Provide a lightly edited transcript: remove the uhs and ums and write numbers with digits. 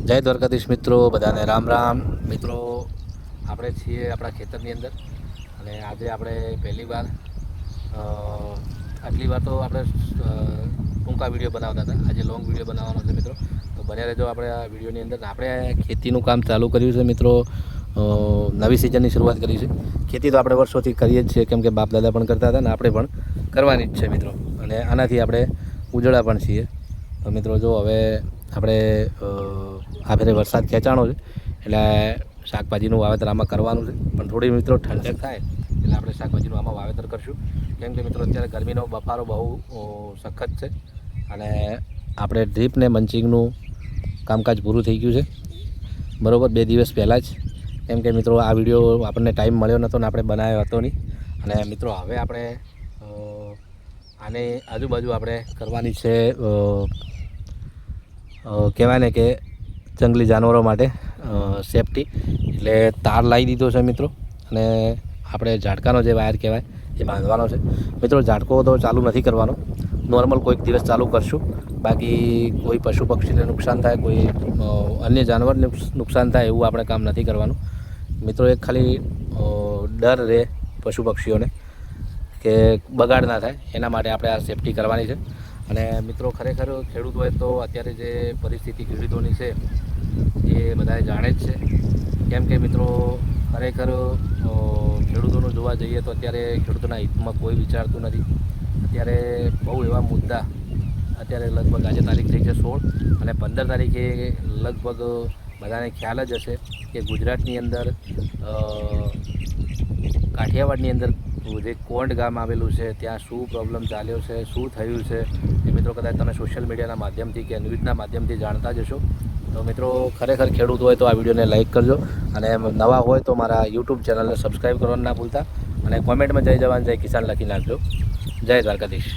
જય દ્વારકાધીશ મિત્રો, બધાને રામ રામ. મિત્રો, આપણે છીએ આપણા ખેતરની અંદર અને આજે આપણે પહેલી વાર આટલી વાર તો આપણે ટૂંકા વિડીયો બનાવતા હતા. આજે લોંગ વિડીયો બનાવવાનો છે મિત્રો, તો બન્યા રહેજો આપણે આ વિડીયોની અંદર. આપણે ખેતીનું કામ ચાલુ કર્યું છે મિત્રો. નવી સિઝનની શરૂઆત કરી છે. ખેતી તો આપણે વર્ષોથી કરીએ જ છીએ, કેમ કે બાપ દાદા પણ કરતા હતા ને આપણે પણ કરવાની જ છે મિત્રો. અને આનાથી આપણે ઉજળા પણ છીએ. તો મિત્રો જો હવે આપણે આ ફેરે વરસાદ ખેંચાણો છે એટલે શાકભાજીનું વાવેતર આમાં કરવાનું છે. પણ થોડી મિત્રો ઠંડક થાય એટલે આપણે શાકભાજીનું આમાં વાવેતર કરશું, કેમ કે મિત્રો અત્યારે ગરમીનો બફારો બહુ સખત છે અને આપણે ડ્રીપ ને મંચિંગનું કામકાજ પૂરું થઈ ગયું છે બરાબર 2 દિવસ પહેલાં જ. કેમ કે મિત્રો આ વિડીયો આપણને ટાઈમ મળ્યો નહોતો ને આપણે બનાવ્યો હતો નહીં. અને મિત્રો હવે આપણે આને આજુબાજુ આપણે કરવાની છે કહેવાય ને કે જંગલી જાનવરો માટે સેફટી, એટલે તાર લાવી દીધો છે મિત્રો. અને આપણે ઝાટકાનો જે વાયર કહેવાય એ બાંધવાનો છે મિત્રો. ઝાટકો તો ચાલુ નથી કરવાનો, નોર્મલ કોઈક દિવસ ચાલુ કરશું. બાકી કોઈ પશુ પક્ષીને નુકસાન થાય, કોઈ અન્ય જાનવરને નુકસાન થાય એવું આપણે કામ નથી કરવાનું મિત્રો. એક ખાલી ડર રહે પશુ પક્ષીઓને કે બગાડ ના થાય, એના માટે આપણે આ સેફટી કરવાની છે. અને મિત્રો ખરેખર ખેડૂતોએ તો અત્યારે જે પરિસ્થિતિ ખેડૂતોની છે એ બધાએ જાણે જ છે. કેમ કે મિત્રો ખરેખર ખેડૂતોનું જોવા જઈએ તો અત્યારે ખેડૂતોના હિતમાં કોઈ વિચારતું નથી. અત્યારે બહુ એવા મુદ્દા, અત્યારે લગભગ આજે તારીખ થઈ છે 16 અને 15 તારીખે લગભગ બધાને ખ્યાલ જ હશે કે ગુજરાતની અંદર કાઠિયાવાડની અંદર જે કોંડ ગામ આવેલું છે ત્યાં શું પ્રોબ્લેમ ચાલ્યો છે, શું થયું છે એ મિત્રો કદાચ તમે સોશિયલ મીડિયાના માધ્યમથી કે ન્યૂઝના માધ્યમથી જાણતા જ હશો. તો મિત્રો ખરેખર ખેડૂત હોય તો આ વિડીયોને લાઇક કરજો અને નવા હોય તો મારા યુટ્યુબ ચેનલને સબસ્ક્રાઈબ કરવાનું ના ભૂલતા. અને કોમેન્ટમાં જય જવાન જય કિસાન લખી નાખજો. જય દ્વારકાધીશ.